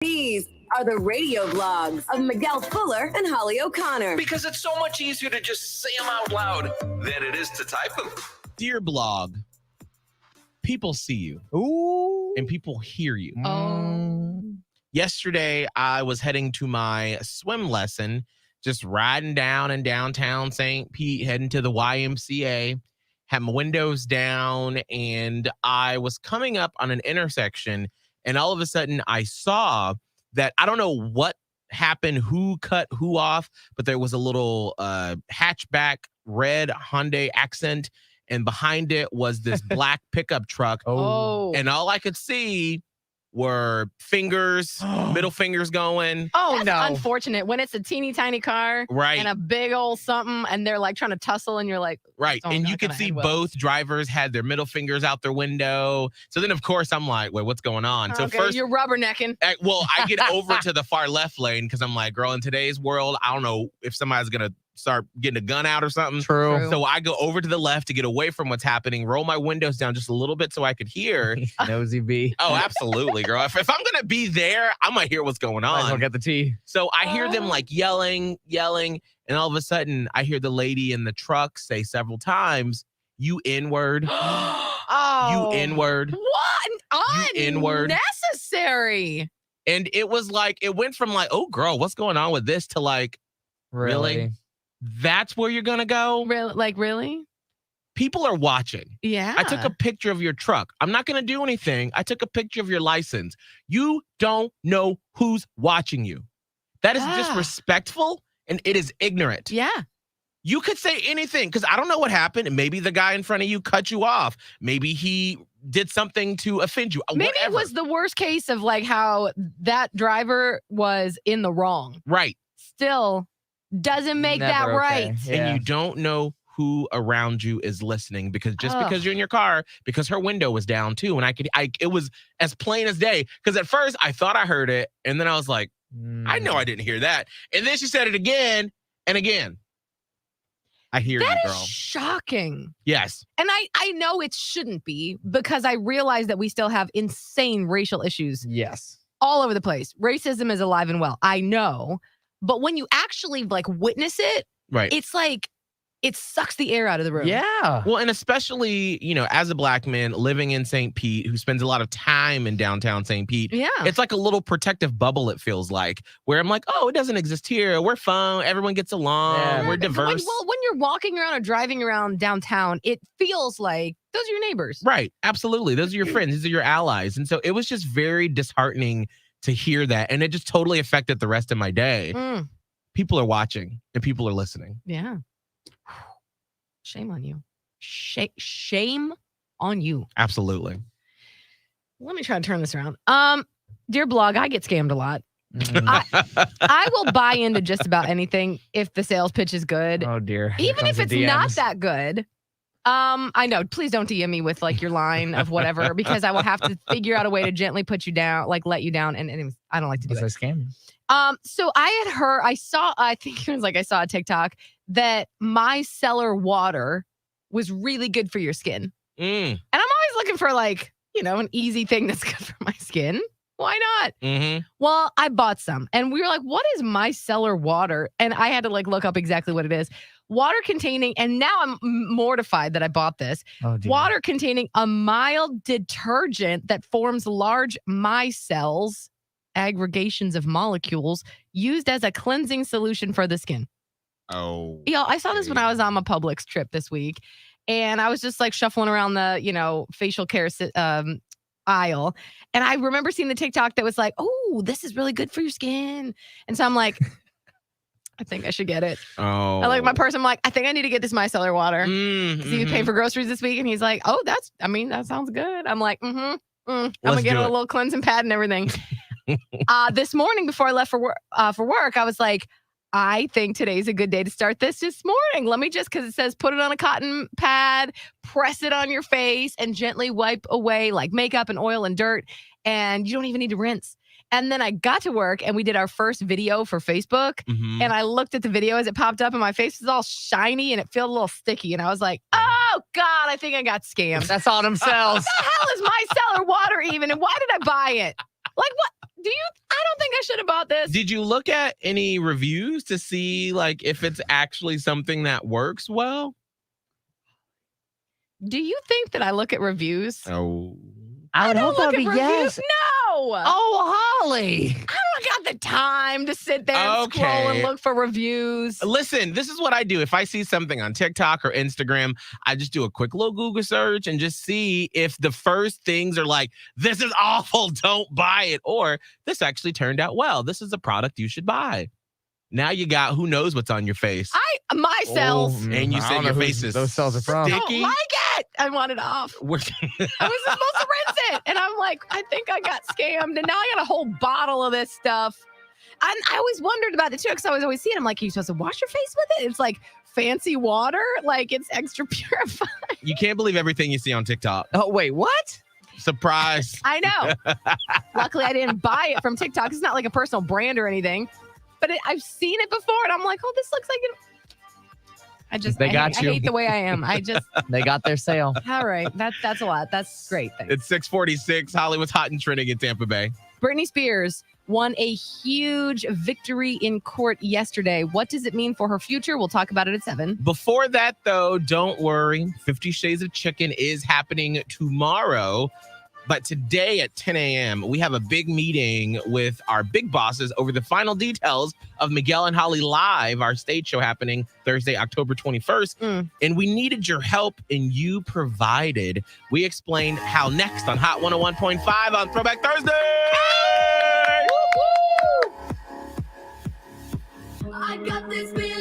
These are the radio vlogs of Miguel Fuller and Holly O'Connor. Because it's so much easier to just say them out loud than it is to type them. Dear blog, people see you. Ooh. And people hear you. Oh. Yesterday, I was heading to my swim lesson, just riding down in downtown St. Pete, heading to the YMCA, had my windows down, and I was coming up on an intersection, and all of a sudden I saw that, I don't know what happened, who cut who off, but there was a little hatchback red Hyundai Accent, and behind it was this black pickup truck. Oh. And all I could see were fingers, middle fingers going. Oh, That's no. unfortunate when it's a teeny tiny car Right. and a big old something and they're like trying to tussle and you're like, Right. "Oh, And not you could gonna see end well." both drivers had their middle fingers out their window. So then, of course, I'm like, wait, what's going on? So Okay, first, you're rubbernecking. I get over to the far left lane because I'm like, girl, in today's world, I don't know if somebody's going to start getting a gun out or something. True. So I go over to the left to get away from what's happening, roll my windows down just a little bit so I could hear. Nosy B. Oh, absolutely, girl. If I'm going to be there, I'm going to hear what's going Might as well on. get the tea. So I hear them like yelling, and all of a sudden I hear the lady in the truck say several times, "You N-word, Oh. you N-word." What? You N-word. Unnecessary. And it was like, it went from like, oh, girl, what's going on with this to like, Really? that's where you're going to go? Really? People are watching. Yeah. I took a picture of your truck. I'm not going to do anything. I took a picture of your license. You don't know who's watching you. That is Ah. disrespectful and it is ignorant. Yeah. You could say anything because I don't know what happened. Maybe the guy in front of you cut you off. Maybe he did something to offend you. Maybe Whatever. it was the worst case of like how that driver was in the wrong. Right. Still doesn't make that Never okay. right. Yeah. And you don't know who around you is listening because just Ugh. because you're in your car, because her window was down too. And it was as plain as day. Because at first I thought I heard it. And then I was like, I know I didn't hear that. And then she said it again and again. I hear That you, is girl. shocking. Yes. And I know it shouldn't be because I realize that we still have insane racial issues Yes. all over the place. Racism is alive and well. I know. But when you actually like witness it, Right. it's like it sucks the air out of the room. Yeah. Well, and especially, as a black man living in St. Pete who spends a lot of time in downtown St. Pete, Yeah. it's like a little protective bubble, it feels like, where I'm like, oh, it doesn't exist here. We're fun. Everyone gets along. Yeah. We're diverse. When you're walking around or driving around downtown, it feels like those are your neighbors. Right. Absolutely. Those are your friends. These are your allies. And so it was just very disheartening to hear that. And it just totally affected the rest of my day. Mm, People are watching and people are listening. yeah. Shame on you. Shame on you. Absolutely. Let me try to turn this around. Dear blog, I get scammed a lot. Mm. I will buy into just about anything if the sales pitch is good. Oh, dear. Here Even comes if the it's not DMs. that good. I know. Please don't DM me with like your line of whatever because I will have to figure out a way to gently put you down, like let you down. And anyways, I don't like to do Was it. I scamming? So I saw a TikTok that micellar water was really good for your skin. Mm. And I'm always looking for like, an easy thing that's good for my skin. Why not? Mm-hmm. Well, I bought some and we were like, what is micellar water? And I had to like look up exactly what it is. Water containing, and now I'm mortified that I bought this. Oh, dear. Water containing a mild detergent that forms large micelles, aggregations of molecules, used as a cleansing solution for the skin. Oh. Y'all, I saw this when I was on my Publix trip this week. And I was just like shuffling around the, facial care aisle. And I remember seeing the TikTok that was like, oh, this is really good for your skin. And so I'm like, I think I should get it. Oh. I look at my purse. I'm like, I think I need to get this micellar water. Mm-hmm. So he was paying for groceries this week. And he's like, oh, that sounds good. I'm like, I'm going Let's to get do a it. little cleansing pad and everything. This morning before I left for work, I was like, I think today's a good day to start this morning. Let me just, because it says put it on a cotton pad, press it on your face, and gently wipe away like makeup and oil and dirt. And you don't even need to rinse. And then I got to work and we did our first video for Facebook. Mhm. And I looked at the video as it popped up and my face was all shiny and it felt a little sticky. And I was like, oh God, I think I got scammed. That's all themselves. What the hell is micellar water even? And why did I buy it? Like what? I don't think I should have bought this. Did you look at any reviews to see like if it's actually something that works well? Do you think that I look at reviews? Oh. I would don't hope that look would at be reviews. yes. No. Oh, Holly. I don't got the time to sit there and scroll Okay. and look for reviews. Listen, this is what I do. If I see something on TikTok or Instagram, I just do a quick little Google search and just see if the first things are like, this is awful, don't buy it, or this actually turned out well. This is a product you should buy. Now you got who knows what's on your face. My cells. And you I said don't your know who face is those cells are from. I sticky. don't like it. I want it off. I was supposed to rinse it. And I'm like, I think I got scammed. And now I got a whole bottle of this stuff. And I always wondered about it too, because I was always seeing it. I'm like, are you supposed to wash your face with it? It's like fancy water. Like it's extra purified. You can't believe everything you see on TikTok. Oh, wait, what? Surprise. I know. Luckily, I didn't buy it from TikTok. It's not like a personal brand or anything. But I've seen it before. And I'm like, oh, this looks like it. I hate the way I am. They got their sale. All right. That's a lot. That's great. Thanks. It's 6:46. Hollywood's hot and trending in Tampa Bay. Britney Spears won a huge victory in court yesterday. What does it mean for her future? We'll talk about it at 7. Before that, though, don't worry. 50 Shades of Chicken is happening tomorrow. But today at 10 a.m., we have a big meeting with our big bosses over the final details of Miguel and Holly Live, our stage show happening Thursday, October 21st. And we needed your help, and you provided. We explained how next on Hot 101.5 on Throwback Thursday. I got this feeling.